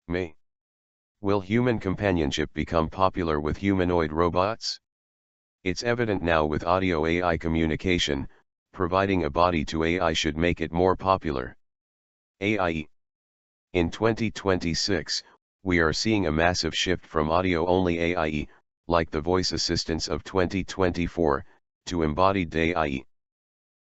Me. Will human companionship become popular with humanoid robots? It's evident now with audio AI communication, providing a body to AI should make it more popular. AI. In 2026, we are seeing a massive shift from audio-only AI, like the voice assistants of 2024, to embodied AI.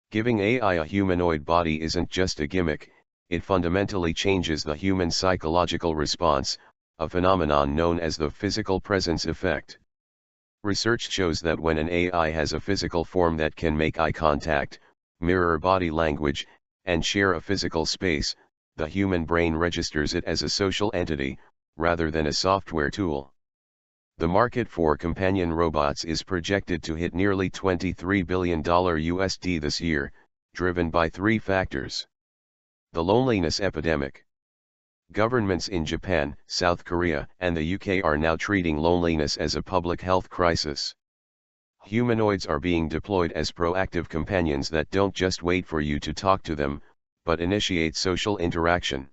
Giving AI a humanoid body isn't just a gimmick, it fundamentally changes the human psychological response, a phenomenon known as the physical presence effect. Research shows that when an AI has a physical form that can make eye contact, mirror body language, and share a physical space, the human brain registers it as a social entity, rather than a software tool. The market for companion robots is projected to hit nearly $23 billion USD this year, driven by three factors. The loneliness epidemic. Governments in Japan, South Korea, and the UK are now treating loneliness as a public health crisis. Humanoids are being deployed as proactive companions that don't just wait for you to talk to them, but initiate social interaction.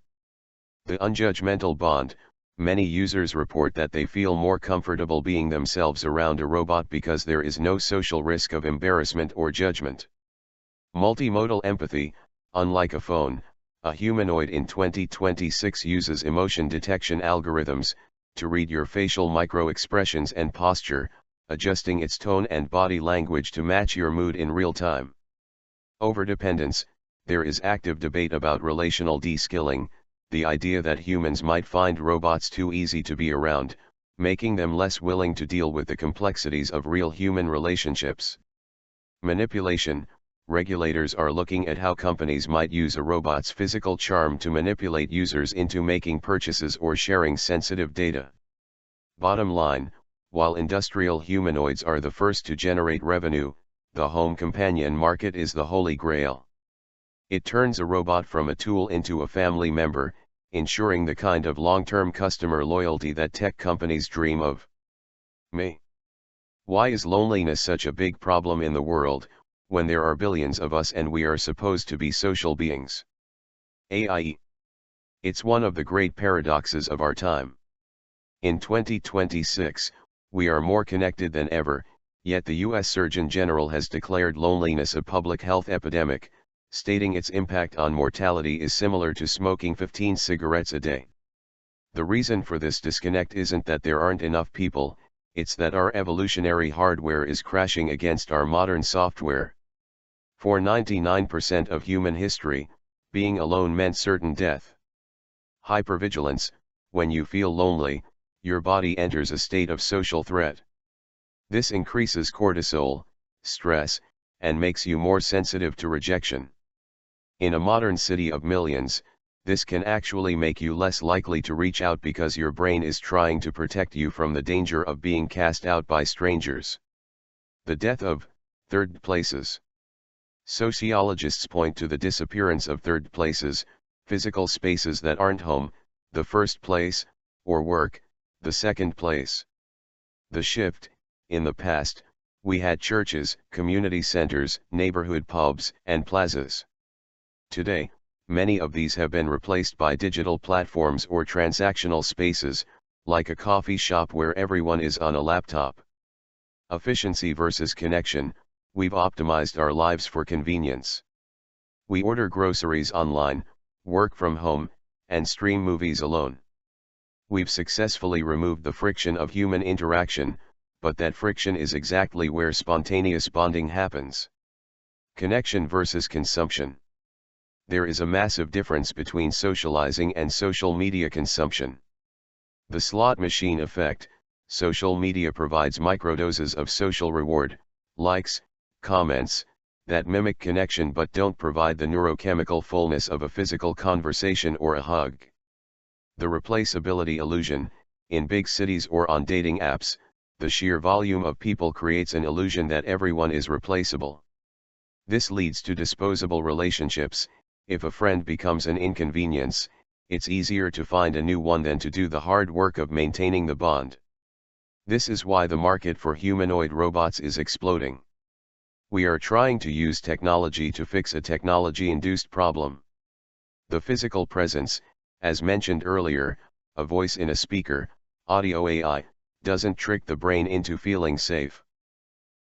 The unjudgmental bond. Many users report that they feel more comfortable being themselves around a robot because there is no social risk of embarrassment or judgment. Multimodal empathy. Unlike a phone, a humanoid in 2026 uses emotion detection algorithms to read your facial micro-expressions and posture, adjusting its tone and body language to match your mood in real time. Overdependence. There is active debate about relational de-skilling, the idea that humans might find robots too easy to be around, making them less willing to deal with the complexities of real human relationships. Manipulation. Regulators are looking at how companies might use a robot's physical charm to manipulate users into making purchases or sharing sensitive data. Bottom line, while industrial humanoids are the first to generate revenue, the home companion market is the holy grail. It turns a robot from a tool into a family member, ensuring the kind of long-term customer loyalty that tech companies dream of. Me. Why is loneliness such a big problem in the world, when there are billions of us and we are supposed to be social beings? AI. It's one of the great paradoxes of our time. In 2026, we are more connected than ever, yet the US Surgeon General has declared loneliness a public health epidemic, stating its impact on mortality is similar to smoking 15 cigarettes a day. The reason for this disconnect isn't that there aren't enough people, it's that our evolutionary hardware is crashing against our modern software. For 99% of human history, being alone meant certain death. Hypervigilance. When you feel lonely, your body enters a state of social threat. This increases cortisol, stress, and makes you more sensitive to rejection. In a modern city of millions, this can actually make you less likely to reach out because your brain is trying to protect you from the danger of being cast out by strangers. The death of third places. Sociologists point to the disappearance of third places, physical spaces that aren't home, the first place, or work, the second place. The shift. In the past, we had churches, community centers, neighborhood pubs, and plazas. Today, many of these have been replaced by digital platforms or transactional spaces, like a coffee shop where everyone is on a laptop. Efficiency versus connection. We've optimized our lives for convenience. We order groceries online, work from home, and stream movies alone. We've successfully removed the friction of human interaction, but that friction is exactly where spontaneous bonding happens. Connection versus consumption. There is a massive difference between socializing and social media consumption. The slot machine effect. Social media provides microdoses of social reward, likes, comments, that mimic connection but don't provide the neurochemical fullness of a physical conversation or a hug. The replaceability illusion. In big cities or on dating apps, the sheer volume of people creates an illusion that everyone is replaceable. This leads to disposable relationships. If a friend becomes an inconvenience, it's easier to find a new one than to do the hard work of maintaining the bond. This is why the market for humanoid robots is exploding. We are trying to use technology to fix a technology-induced problem. The physical presence. As mentioned earlier, a voice in a speaker, audio AI, doesn't trick the brain into feeling safe.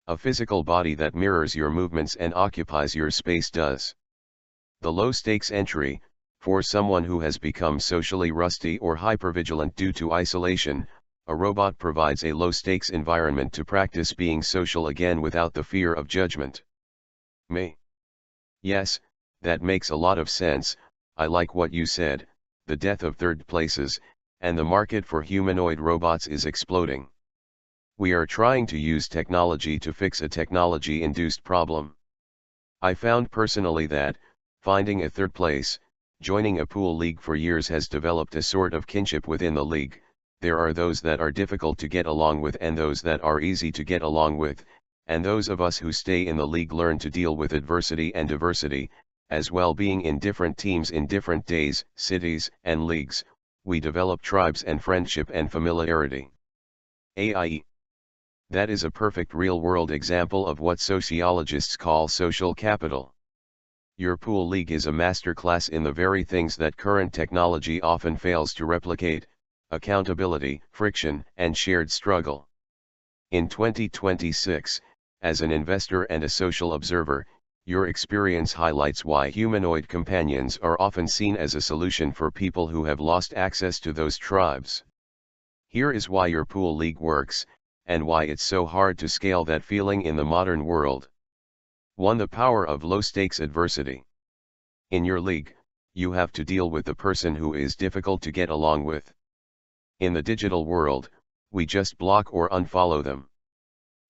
A physical body that mirrors your movements and occupies your space does. The low-stakes entry, for someone who has become socially rusty or hypervigilant due to isolation, a robot provides a low-stakes environment to practice being social again without the fear of judgment. Me? Yes, that makes a lot of sense. I like what you said, the death of third places, and the market for humanoid robots is exploding. We are trying to use technology to fix a technology-induced problem. I found personally that, finding a third place, joining a pool league for years has developed a sort of kinship within the league. There are those that are difficult to get along with and those that are easy to get along with, and those of us who stay in the league learn to deal with adversity and diversity, as well being in different teams in different days, cities, and leagues. We develop tribes and friendship and familiarity. AI. That is a perfect real-world example of what sociologists call social capital. Your pool league is a masterclass in the very things that current technology often fails to replicate: accountability, friction, and shared struggle. In 2026, as an investor and a social observer, your experience highlights why humanoid companions are often seen as a solution for people who have lost access to those tribes. Here is why your pool league works, and why it's so hard to scale that feeling in the modern world. 1. The power of low-stakes adversity. In your league, you have to deal with the person who is difficult to get along with. In the digital world, we just block or unfollow them.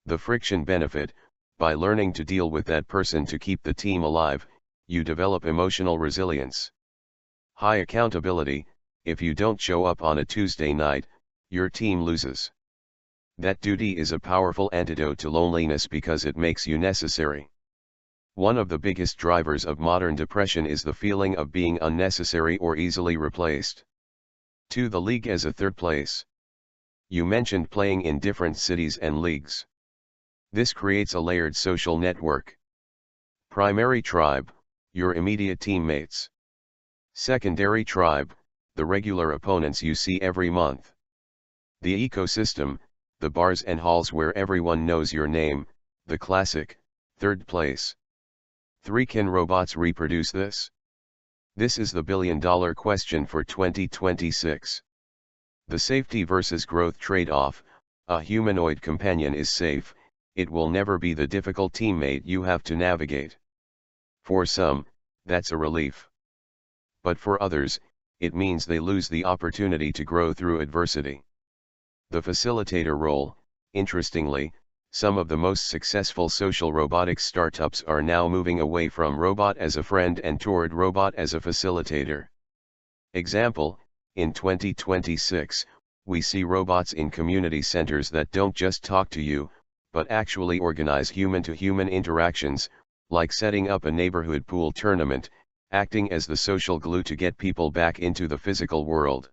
The friction benefit: by learning to deal with that person to keep the team alive, you develop emotional resilience. High accountability: if you don't show up on a Tuesday night, your team loses. That duty is a powerful antidote to loneliness because it makes you necessary. One of the biggest drivers of modern depression is the feeling of being unnecessary or easily replaced. 2. The league as a third place. You mentioned playing in different cities and leagues. This creates a layered social network. Primary tribe, your immediate teammates. Secondary tribe, the regular opponents you see every month. The ecosystem, the bars and halls where everyone knows your name, the classic third place. 3. Can robots reproduce this? This is the billion-dollar question for 2026. The safety versus growth trade-off: a humanoid companion is safe, it will never be the difficult teammate you have to navigate. For some, that's a relief. But for others, it means they lose the opportunity to grow through adversity. The facilitator role: interestingly, some of the most successful social robotics startups are now moving away from robot as a friend and toward robot as a facilitator. Example: in 2026, we see robots in community centers that don't just talk to you, but actually organize human-to-human interactions, like setting up a neighborhood pool tournament, acting as the social glue to get people back into the physical world.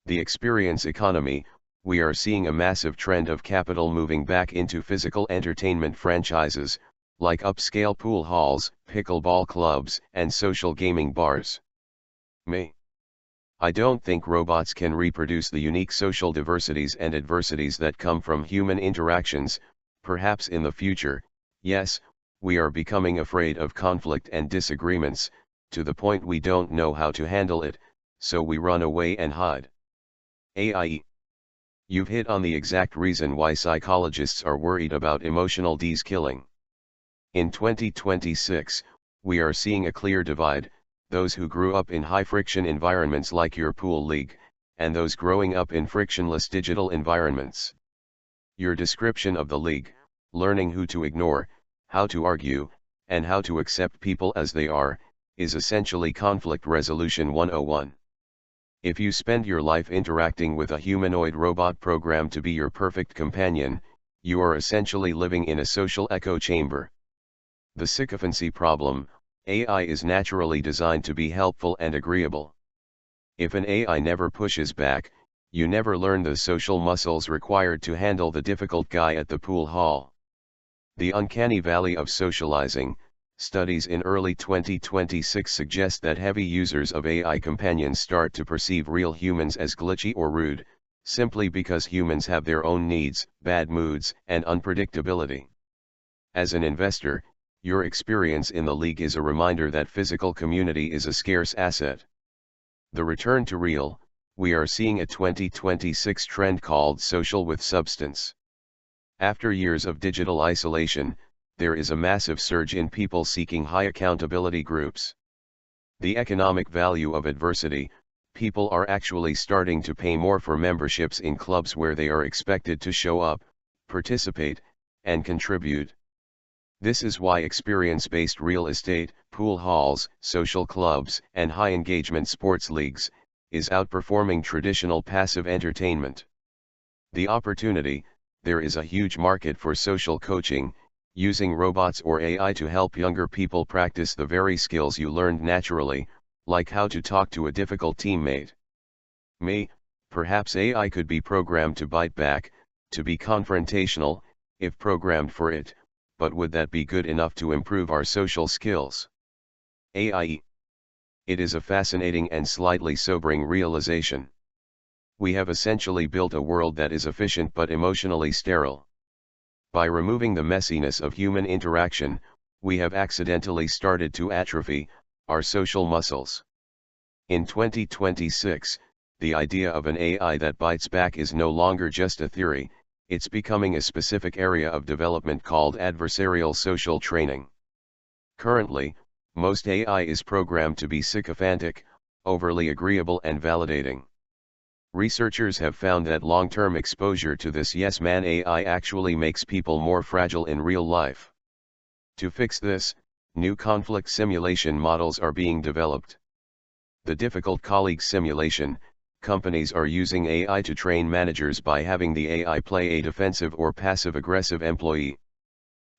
The experience economy: we are seeing a massive trend of capital moving back into physical entertainment franchises, like upscale pool halls, pickleball clubs, and social gaming bars. Me? I don't think robots can reproduce the unique social diversities and adversities that come from human interactions. Perhaps in the future, yes, we are becoming afraid of conflict and disagreements, to the point we don't know how to handle it, so we run away and hide. AI. You've hit on the exact reason why psychologists are worried about emotional de-skilling. In 2026, we are seeing a clear divide: those who grew up in high-friction environments like your pool league, and those growing up in frictionless digital environments. Your description of the league, learning who to ignore, how to argue, and how to accept people as they are, is essentially conflict resolution 101. If you spend your life interacting with a humanoid robot programmed to be your perfect companion, you are essentially living in a social echo chamber. The sycophancy problem: AI is naturally designed to be helpful and agreeable. If an AI never pushes back, you never learn the social muscles required to handle the difficult guy at the pool hall. The uncanny valley of socializing: Studies in early 2026 suggest that heavy users of AI companions start to perceive real humans as glitchy or rude, simply because humans have their own needs, bad moods, and unpredictability. As an investor, your experience in the league is a reminder that physical community is a scarce asset. The return to real, we are seeing a 2026 trend called social with substance. After years of digital isolation, there is a massive surge in people seeking high accountability groups. The economic value of adversity, people are actually starting to pay more for memberships in clubs where they are expected to show up, participate, and contribute. This is why experience-based real estate, pool halls, social clubs, and high-engagement sports leagues is outperforming traditional passive entertainment. The opportunity: there is a huge market for social coaching, using robots or AI to help younger people practice the very skills you learned naturally, like how to talk to a difficult teammate. Perhaps AI could be programmed to bite back, to be confrontational, if programmed for it, but would that be good enough to improve our social skills? AI. It is a fascinating and slightly sobering realization. We have essentially built a world that is efficient but emotionally sterile. By removing the messiness of human interaction, we have accidentally started to atrophy our social muscles. In 2026, the idea of an AI that bites back is no longer just a theory, it's becoming a specific area of development called adversarial social training. Currently, most AI is programmed to be sycophantic, overly agreeable and validating. Researchers have found that long-term exposure to this yes-man AI actually makes people more fragile in real life. To fix this, new conflict simulation models are being developed. The difficult colleague simulation: companies are using AI to train managers by having the AI play a defensive or passive-aggressive employee.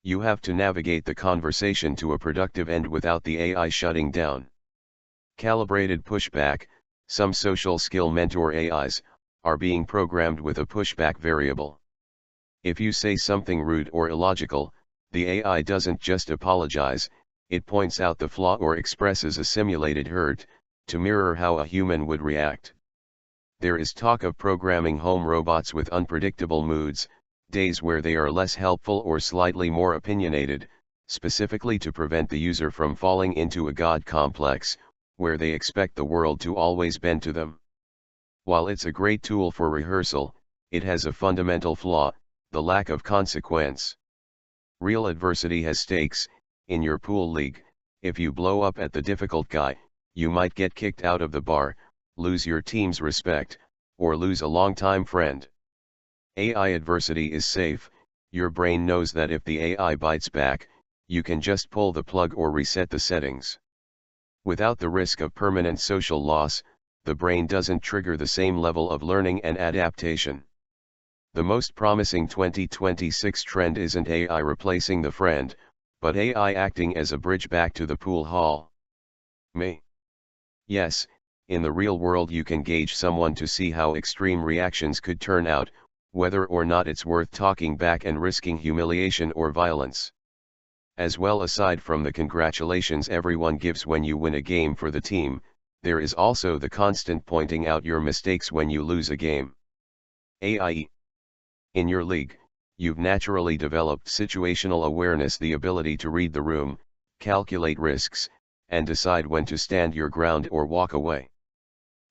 You have to navigate the conversation to a productive end without the AI shutting down. Calibrated pushback: some social skill mentor AIs are being programmed with a pushback variable. If you say something rude or illogical, the AI doesn't just apologize, it points out the flaw or expresses a simulated hurt, to mirror how a human would react. There is talk of programming home robots with unpredictable moods, days where they are less helpful or slightly more opinionated, specifically to prevent the user from falling into a God complex, where they expect the world to always bend to them. While it's a great tool for rehearsal, it has a fundamental flaw: the lack of consequence. Real adversity has stakes. In your pool league, if you blow up at the difficult guy, you might get kicked out of the bar, lose your team's respect, or lose a longtime friend. AI adversity is safe. Your brain knows that if the AI bites back, you can just pull the plug or reset the settings. Without the risk of permanent social loss, the brain doesn't trigger the same level of learning and adaptation. The most promising 2026 trend isn't AI replacing the friend, but AI acting as a bridge back to the pool hall. Yes, in the real world you can gauge someone to see how extreme reactions could turn out, whether or not it's worth talking back and risking humiliation or violence. As well, aside from the congratulations everyone gives when you win a game for the team, there is also the constant pointing out your mistakes when you lose a game. AI. In your league, you've naturally developed situational awareness, the ability to read the room, calculate risks, and decide when to stand your ground or walk away.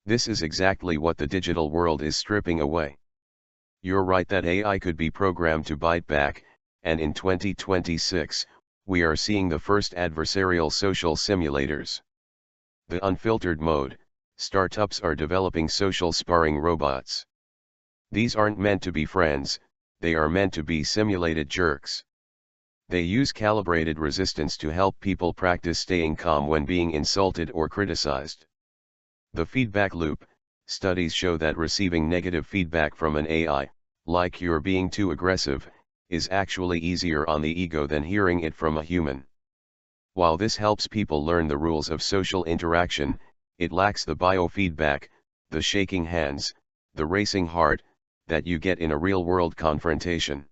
This is exactly what the digital world is stripping away. You're right that AI could be programmed to bite back, and in 2026, we are seeing the first adversarial social simulators. The unfiltered mode: startups are developing social sparring robots. These aren't meant to be friends, they are meant to be simulated jerks. They use calibrated resistance to help people practice staying calm when being insulted or criticized. The feedback loop: studies show that receiving negative feedback from an AI, like "you're being too aggressive," is actually easier on the ego than hearing it from a human. While this helps people learn the rules of social interaction, it lacks the biofeedback, the shaking hands, the racing heart, that you get in a real-world confrontation.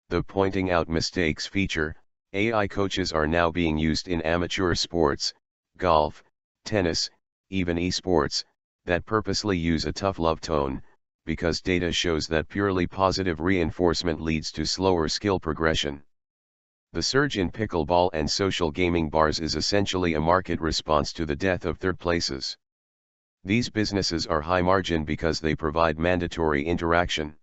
The pointing out mistakes feature, AI coaches are now being used in amateur sports, golf, tennis, even esports, that purposely use a tough love tone, because data shows that purely positive reinforcement leads to slower skill progression. The surge in pickleball and social gaming bars is essentially a market response to the death of third places. These businesses are high margin because they provide mandatory interaction.